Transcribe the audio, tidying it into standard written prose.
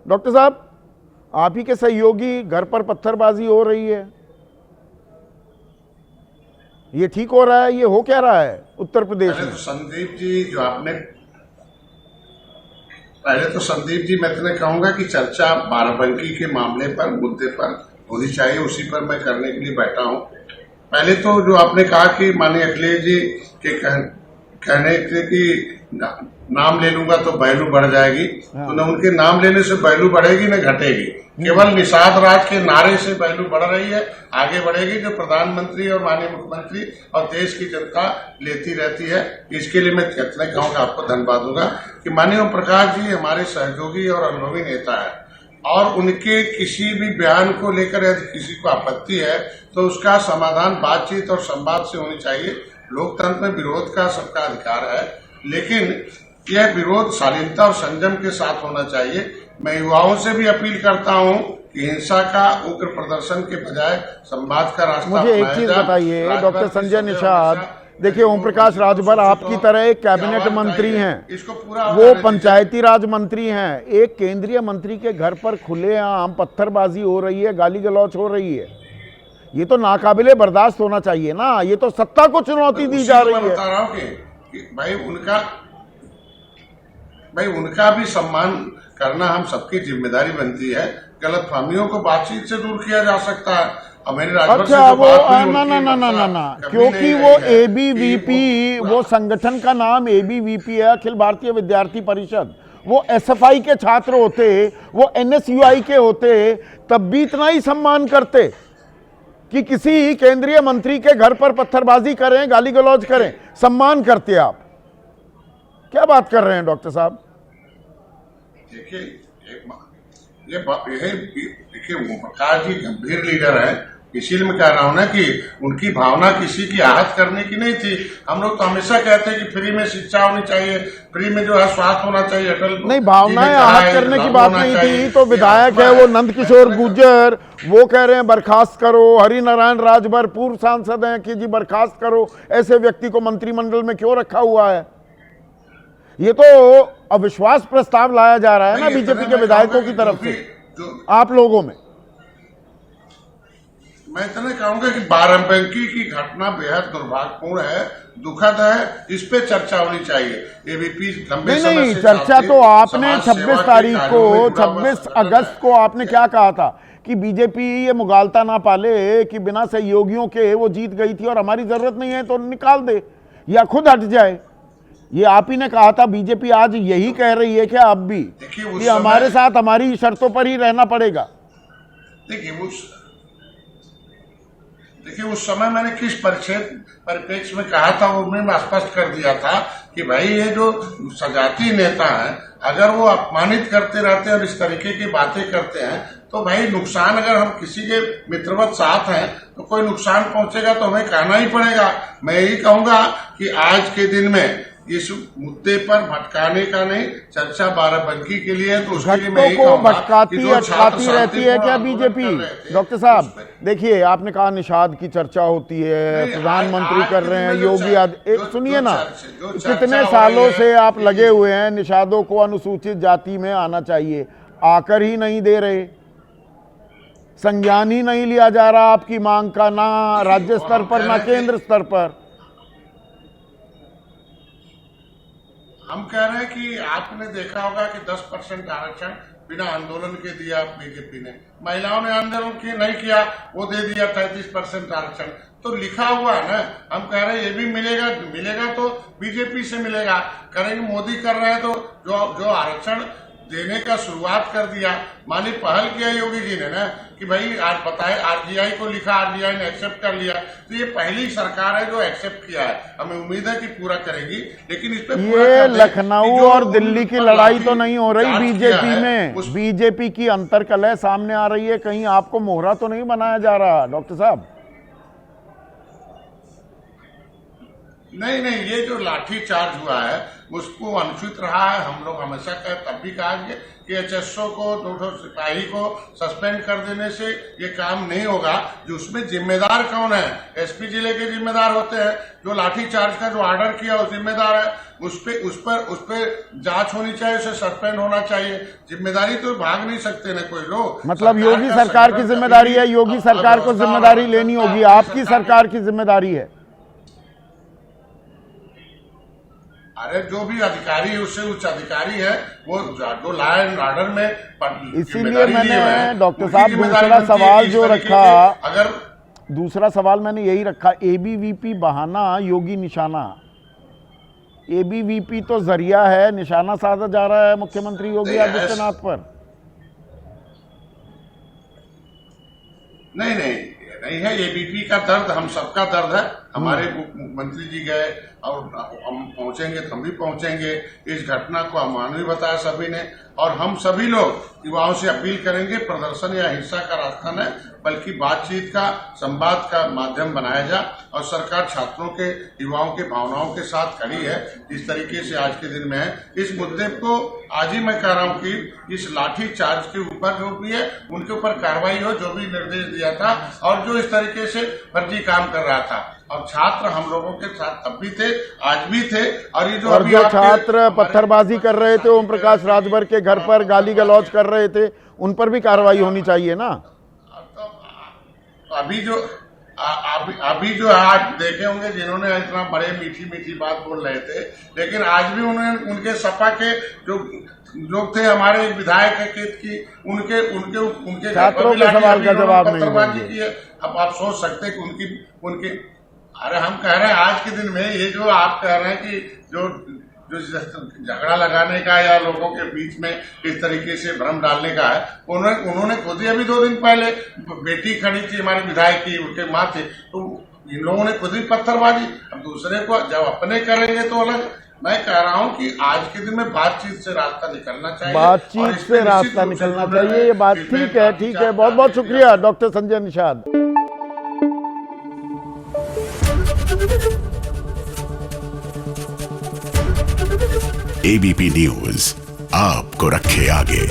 Doctor साहब, आप ही के सहयोगी घर पर पत्थरबाजी हो रही है, ये ठीक हो रहा है? ये हो क्या रहा है उत्तर प्रदेश में? संदीप जी जो आपने पहले तो संदीप जी मैं तुम्हें कहूंगा कि चर्चा बाराबंकी के मामले पर, मुद्दे पर होनी चाहिए, उसी पर मैं करने के लिए बैठा हूं। पहले तो जो आपने कहा कि माननीय अखिलेश जी के कहने थे कि नाम ले लूंगा तो वैल्यू बढ़ जाएगी, तो न उनके नाम लेने से वैल्यू बढ़ेगी न घटेगी, केवल निषाद राज के नारे से वैल्यू बढ़ रही है, आगे बढ़ेगी, जो प्रधानमंत्री और माननीय मुख्यमंत्री और देश की जनता लेती रहती है। इसके लिए मैं इतना कहूंगा, आपको धन्यवाद दूंगा कि माननीय ओम प्रकाश जी हमारे सहयोगी और अनुभवी नेता है, और उनके किसी भी बयान को लेकर यदि किसी को आपत्ति है तो उसका समाधान बातचीत और संवाद से होनी चाहिए। लोकतंत्र में विरोध का सबका अधिकार है, लेकिन यह विरोध शालीनता और संयम के साथ होना चाहिए। मैं युवाओं से भी अपील करता हूं कि हिंसा का उग्र प्रदर्शन के बजाय संवाद का रास्ता मुझे एक चीज बताइए डॉक्टर संजय निषाद, देखिए ओम प्रकाश राजभर आपकी तरह एक कैबिनेट मंत्री हैं, वो पंचायती राज मंत्री हैं, एक केंद्रीय मंत्री के घर पर खुलेआम पत्थरबाजी हो रही है, गाली गलौच हो रही है, ये तो नाकाबिले बर्दाश्त होना चाहिए ना। ये तो सत्ता को चुनौती दी जा रही है। बता रहा हूं कि भाई उनका भी सम्मान करना हम सबकी जिम्मेदारी बनती है। गलतफहमियों को बातचीत से दूर किया जा सकता है। अच्छा, वो ना, क्योंकि वो एबीवीपी, वो संगठन का नाम एबीवीपी है, अखिल भारतीय विद्यार्थी परिषद, वो एसएफआई के छात्र होते, वो एनएसयूआई के होते, तब भी इतना ही सम्मान करते कि किसी केंद्रीय मंत्री के घर पर पत्थरबाजी करें, गाली गलौज करें, सम्मान करते आप। क्या बात कर रहे हैं डॉक्टर साहब? देखिए ओम प्रकाश जी गंभीर लीडर है, इसीलिए मैं कह रहा हूं ना कि उनकी भावना किसी की आहत करने की नहीं थी। हम लोग तो हमेशा कहते हैं कि फ्री में शिक्षा होनी चाहिए, फ्री में जो है स्वास्थ्य होना चाहिए। अटल नहीं, भावनाएं आहत करने की बात नहीं थी। तो विधायक है वो नंद किशोर गुर्जर, वो कह रहे हैं बर्खास्त करो। हरि नारायण राजभर पूर्व सांसद हैं कि जी बर्खास्त करो, ऐसे व्यक्ति को मंत्रिमंडल में क्यों रखा हुआ है? ये तो अविश्वास प्रस्ताव लाया जा रहा है ना बीजेपी के विधायकों की तरफ से आप लोगों में। मैं इतना कहूंगा कि बाराबंकी की घटना बेहद दुर्भाग्यपूर्ण है, दुखद है, इस पे चर्चा होनी चाहिए। एबीपी नहीं, चर्चा तो आपने 26 तारीख को, 26 अगस्त को आपने क्या कहा था कि बीजेपी ये मुगालता ना पाले कि बिना सहयोगियों के वो जीत गई थी और हमारी जरूरत नहीं है तो निकाल दे या खुद हट जाए। ये आप ही ने कहा था। बीजेपी आज यही कह रही है कि अब भी कि हमारे साथ हमारी शर्तों पर ही रहना पड़ेगा। देखिए उस समय मैंने किस परिप्रेक्ष्य में कहा था वो मैं स्पष्ट कर दिया था कि भाई ये जो सजाती नेता है, अगर वो अपमानित करते रहते हैं और इस तरीके की बातें करते हैं तो भाई नुकसान, अगर हम किसी के मित्रवत साथ हैं तो कोई नुकसान पहुंचेगा तो हमें कहना ही पड़ेगा। मैं यही कहूंगा कि आज के दिन में इस मुद्दे पर भटकाने का नहीं, चर्चा बाराबंकी के लिए, तो उसके लिए मैं यही कहूंगा भटकाती अटकाती रहती है क्या बीजेपी? डॉक्टर साहब देखिए, आपने कहा निषाद की चर्चा होती है, प्रधानमंत्री कर रहे हैं, योगी एक सुनिए ना, कितने सालों से आप लगे हुए हैं निषादों को अनुसूचित जाति में आना चाहिए, आकर ही नहीं दे रहे, संज्ञान ही नहीं लिया जा रहा आपकी मांग का, ना राज्य स्तर पर ना केंद्र स्तर पर। हम कह रहे हैं कि आपने देखा होगा कि 10% आरक्षण बिना आंदोलन के दिया बीजेपी ने, महिलाओं ने आंदोलन नहीं किया, वो दे दिया 33% आरक्षण। तो लिखा हुआ है ना, हम कह रहे हैं ये भी मिलेगा तो बीजेपी से मिलेगा। करेंगे, मोदी कर रहे हैं तो जो आरक्षण देने का शुरुआत कर दिया, मानी पहल किया योगी जी ने ना कि भाई आज बताए आरजीआई को लिखा, आरजीआई ने एक्सेप्ट कर लिया, तो ये पहली सरकार है जो एक्सेप्ट किया है। हमें उम्मीद है कि पूरा करेगी, लेकिन इस पे ये लखनऊ और दिल्ली की लड़ाई तो नहीं हो रही बीजेपी में, बीजेपी की अंतर्कलह सामने आ रही है, कहीं आपको मोहरा तो नहीं बनाया जा रहा डॉक्टर साहब? नहीं नहीं, ये जो लाठी चार्ज हुआ है उसको अनुचित रहा है। हम लोग हमेशा तब भी कहा कि एचएसओ को, 200 सिपाही को सस्पेंड कर देने से ये काम नहीं होगा। जो उसमें जिम्मेदार कौन है? एसपी जिले के जिम्मेदार होते हैं। जो लाठी चार्ज का जो ऑर्डर किया वो जिम्मेदार है। उस पे जांच होनी चाहिए, उसे सस्पेंड होना चाहिए। जिम्मेदारी तो भाग नहीं सकते ना कोई लोग। मतलब योगी सरकार की जिम्मेदारी है, योगी सरकार को जिम्मेदारी लेनी होगी, आपकी सरकार की जिम्मेदारी है। अरे जो भी अधिकारी है उससे उच्च अधिकारी है, वो जो लॉ एंड ऑर्डर में इसीलिए मैंने डॉक्टर साहब दूसरा सवाल जो रखा, अगर दूसरा सवाल मैंने यही रखा, एबीवीपी बहाना योगी निशाना। एबीवीपी तो जरिया है, निशाना साधा जा रहा है मुख्यमंत्री योगी आदित्यनाथ पर। नहीं नहीं नहीं है, एबीपी का दर्द हम सबका दर्द है। हमारे मुख्यमंत्री जी गए और हम पहुंचेंगे तो हम भी पहुंचेंगे। इस घटना को अमानवीय बताया सभी ने, और हम सभी लोग युवाओं से अपील करेंगे प्रदर्शन या हिंसा का रास्ता न, बल्कि बातचीत का, संवाद का माध्यम बनाया जा। और सरकार छात्रों के, युवाओं के भावनाओं के साथ खड़ी है जिस तरीके से आज के दिन में है। इस मुद्दे को आज ही मैं कह रहा हूं कि इस लाठी चार्ज के ऊपर जो भी है उनके ऊपर कार्रवाई हो, जो भी निर्देश दिया था और जो इस तरीके से फर्जी काम कर रहा था। और छात्र हम लोगों के साथ तब भी थे, आज भी थे। और ये जो छात्र पत्थरबाजी कर रहे थे, ओम प्रकाश राजभर के घर पर गाली गलौज कर रहे थे, उन पर भी कार्रवाई होनी चाहिए ना। अभी जो आज देखे होंगे जिन्होंने इतना बड़े मीठी मीठी बात बोल रहे थे, लेकिन आज भी उन्होंने उनके सपा के जो लोग थे, हमारे विधायक है केत की, उनके छात्रों के सवाल का जवाब नहीं की है। अब आप सोच सकते कि उनकी अरे हम कह रहे हैं आज के दिन में ये जो आप कह रहे हैं कि जो झगड़ा लगाने का या लोगों के बीच में इस तरीके से भ्रम डालने का है, उन्होंने खुद ही अभी 2 दिन पहले बेटी खड़ी थी हमारे विधायक की, उनके माँ थे, तो इन लोगों ने खुद ही पत्थरबाजी। अब दूसरे को जब अपने करेंगे तो अलग। मैं कह रहा हूं कि आज के दिन में बातचीत से रास्ता निकलना चाहिए, बातचीत से रास्ता निकलना चाहिए। ये बात ठीक है, ठीक है। बहुत बहुत शुक्रिया doctor Sanjay Nishad. ABP news आपको रखे आगे।